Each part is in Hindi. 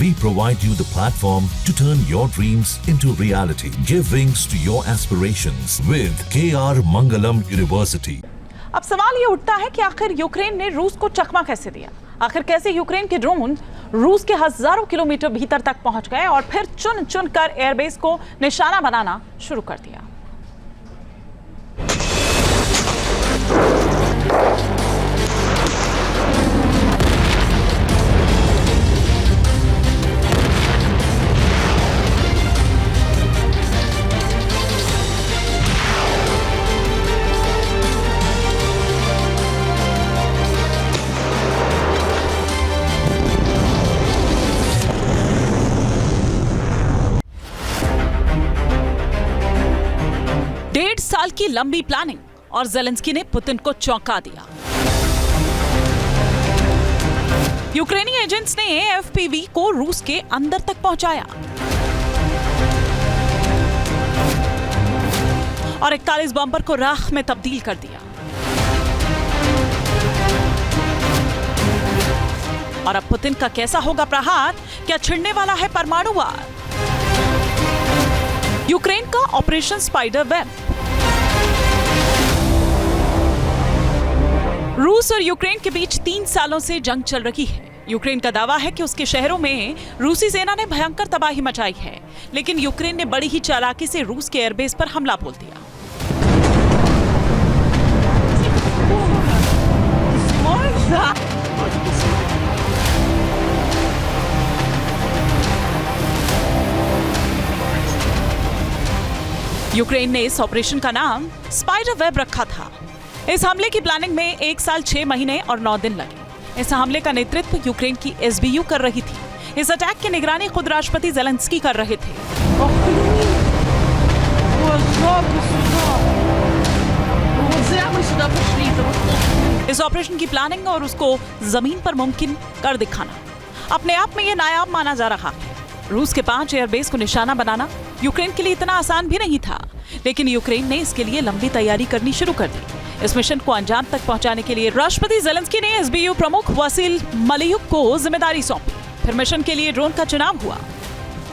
We provide you the platform to turn your dreams into reality. Give wings to your aspirations with KR Mangalam University. अब सवाल ये उठता है कि आखिर यूक्रेन ने रूस को चकमा कैसे दिया? आखिर कैसे यूक्रेन के ड्रोन रूस के हजारों किलोमीटर भीतर तक पहुंच गए और फिर चुन चुन कर एयरबेस को निशाना बनाना शुरू कर दिया? साल की लंबी प्लानिंग और ज़ेलेंस्की ने पुतिन को चौंका दिया। यूक्रेनी एजेंट्स ने एफपीवी को रूस के अंदर तक पहुंचाया और 41 बम्पर को राख में तब्दील कर दिया। और अब पुतिन का कैसा होगा प्रहार? क्या छिड़ने वाला है परमाणु वार? यूक्रेन का ऑपरेशन स्पाइडर वेब। रूस और यूक्रेन के बीच 3 सालों से जंग चल रही है। यूक्रेन का दावा है कि उसके शहरों में रूसी सेना ने भयंकर तबाही मचाई है, लेकिन यूक्रेन ने बड़ी ही चालाकी से रूस के एयरबेस पर हमला बोल दिया। यूक्रेन ने इस ऑपरेशन का नाम स्पाइडर वेब रखा था। इस हमले की प्लानिंग में 1 साल 6 महीने और 9 दिन लगे। इस हमले का नेतृत्व यूक्रेन की एसबीयू कर रही थी। इस अटैक की निगरानी खुद राष्ट्रपति ज़ेलेंस्की कर रहे थे। इस ऑपरेशन की प्लानिंग और उसको जमीन पर मुमकिन कर दिखाना अपने आप में यह नायाब माना जा रहा है। रूस के 5 एयरबेस को निशाना बनाना यूक्रेन के लिए इतना आसान भी नहीं था, लेकिन यूक्रेन ने इसके लिए लंबी तैयारी करनी शुरू कर दी। इस मिशन को अंजाम तक पहुंचाने के लिए राष्ट्रपति ज़ेलेंस्की ने एसबीयू प्रमुख वासिल मलियुक को जिम्मेदारी सौंपी। फिर मिशन के लिए ड्रोन का चुनाव हुआ।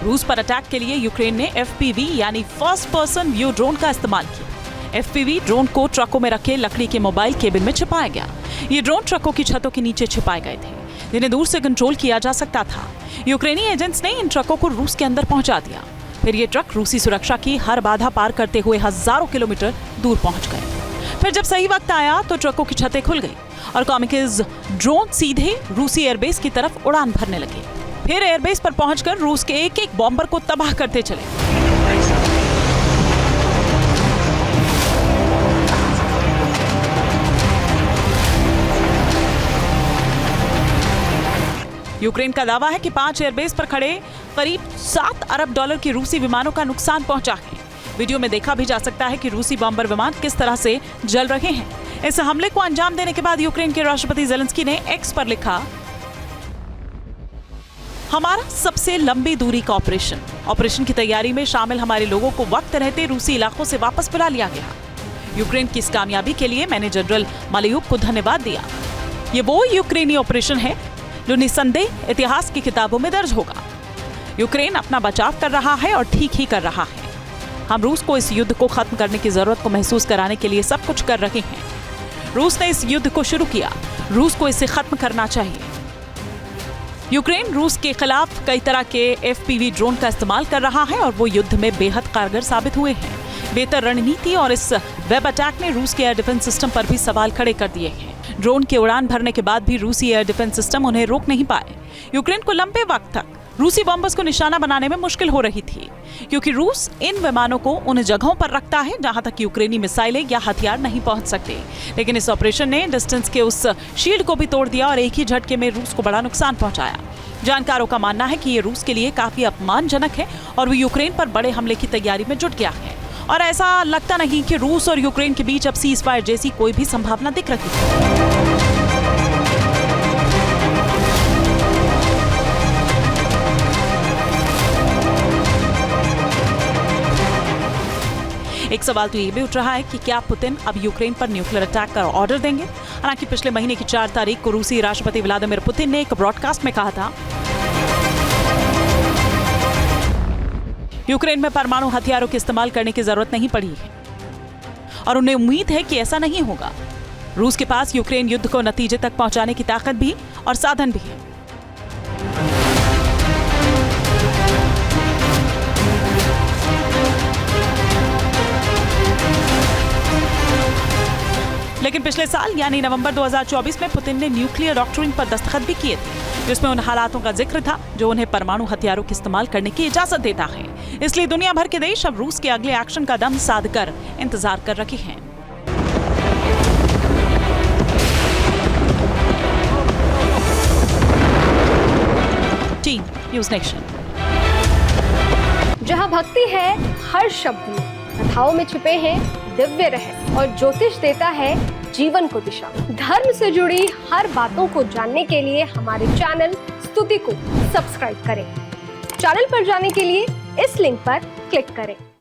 रूस पर अटैक के लिए यूक्रेन ने एफपीवी यानी फर्स्ट पर्सन व्यू ड्रोन का इस्तेमाल किया। एफपीवी ड्रोन को ट्रकों में रखे लकड़ी के मोबाइल केबिन में छिपाया गया। ये ड्रोन ट्रकों की छतों के नीचे छिपाए गए थे, जिन्हें दूर से कंट्रोल किया जा सकता था। यूक्रेनी एजेंट्स ने इन ट्रकों को रूस के अंदर पहुंचा दिया। फिर ये ट्रक रूसी सुरक्षा की हर बाधा पार करते हुए हजारों किलोमीटर दूर पहुंच गए। फिर जब सही वक्त आया तो ट्रकों की छतें खुल गई और कामिकाज़ ड्रोन सीधे रूसी एयरबेस की तरफ उड़ान भरने लगे। फिर एयरबेस पर पहुंचकर रूस के एक-एक बॉम्बर को तबाह करते चले। यूक्रेन का दावा है कि 5 एयरबेस पर खड़े करीब $7 अरब की रूसी विमानों का नुकसान पहुंचा है। वीडियो में देखा भी जा सकता है कि रूसी बॉम्बर विमान किस तरह से जल रहे हैं। इस हमले को अंजाम देने के बाद यूक्रेन के राष्ट्रपति ज़ेलेंस्की ने एक्स पर लिखा, हमारा सबसे लंबी दूरी का ऑपरेशन की तैयारी में शामिल हमारे लोगों को वक्त रहते रूसी इलाकों से वापस बुला लिया गया। यूक्रेन की इस कामयाबी के लिए मैंने जनरल मलियुक को धन्यवाद दिया। ये वो यूक्रेनी ऑपरेशन है जो निस्संदेह इतिहास की किताबों में दर्ज होगा। यूक्रेन अपना बचाव कर रहा है और ठीक ही कर रहा है। हम रूस को इस युद्ध को खत्म करने की जरूरत को महसूस कराने के लिए सब कुछ कर रहे हैं। रूस ने इस युद्ध को शुरू किया, रूस को इसे खत्म करना चाहिए। यूक्रेन रूस के खिलाफ कई तरह के एफपीवी ड्रोन का इस्तेमाल कर रहा है और वो युद्ध में बेहद कारगर साबित हुए हैं। बेहतर रणनीति और इस वेब अटैक ने रूस के एयर डिफेंस सिस्टम पर भी सवाल खड़े कर दिए हैं। ड्रोन के उड़ान भरने के बाद भी रूसी एयर डिफेंस सिस्टम उन्हें रोक नहीं पाए। यूक्रेन को लंबे वक्त तक रूसी बॉम्बर्स को निशाना बनाने में मुश्किल हो रही थी, क्योंकि रूस इन विमानों को उन जगहों पर रखता है जहां तक यूक्रेनी मिसाइलें या हथियार नहीं पहुंच सकते। लेकिन इस ऑपरेशन ने डिस्टेंस के उस शील्ड को भी तोड़ दिया और एक ही झटके में रूस को बड़ा नुकसान पहुंचाया। जानकारों का मानना है कि ये रूस के लिए काफी अपमानजनक है और वो यूक्रेन पर बड़े हमले की तैयारी में जुट गया है। और ऐसा लगता नहीं कि रूस और यूक्रेन के बीच अब सीज फायर जैसी कोई भी संभावना दिख रही है। एक सवाल तो ये भी उठ रहा है कि क्या पुतिन अब यूक्रेन पर न्यूक्लियर अटैक का ऑर्डर देंगे। हालांकि पिछले महीने की 4 तारीख को रूसी राष्ट्रपति व्लादिमीर पुतिन ने एक ब्रॉडकास्ट में कहा था, यूक्रेन में परमाणु हथियारों के इस्तेमाल करने की जरूरत नहीं पड़ी है और उन्हें उम्मीद है कि ऐसा नहीं होगा। रूस के पास यूक्रेन युद्ध को नतीजे तक पहुंचाने की ताकत भी और साधन भी है। लेकिन पिछले साल यानी नवंबर 2024 में पुतिन ने न्यूक्लियर डॉक्ट्रिन पर दस्तखत भी किए थे, जिसमें उन हालातों का जिक्र था जो उन्हें परमाणु हथियारों के इस्तेमाल करने की इजाजत देता है। इसलिए दुनिया भर के देश अब रूस के अगले एक्शन का दम साध कर इंतजार कर रहे हैं। Team news nation. जहां भक्ति है हर शब्द में, कथाओं में छुपे हैं दिव्य रहस्य और ज्योतिष देता है जीवन को दिशा। धर्म से जुड़ी हर बातों को जानने के लिए हमारे चैनल स्तुति को सब्सक्राइब करें। चैनल पर जाने के लिए इस लिंक पर क्लिक करें।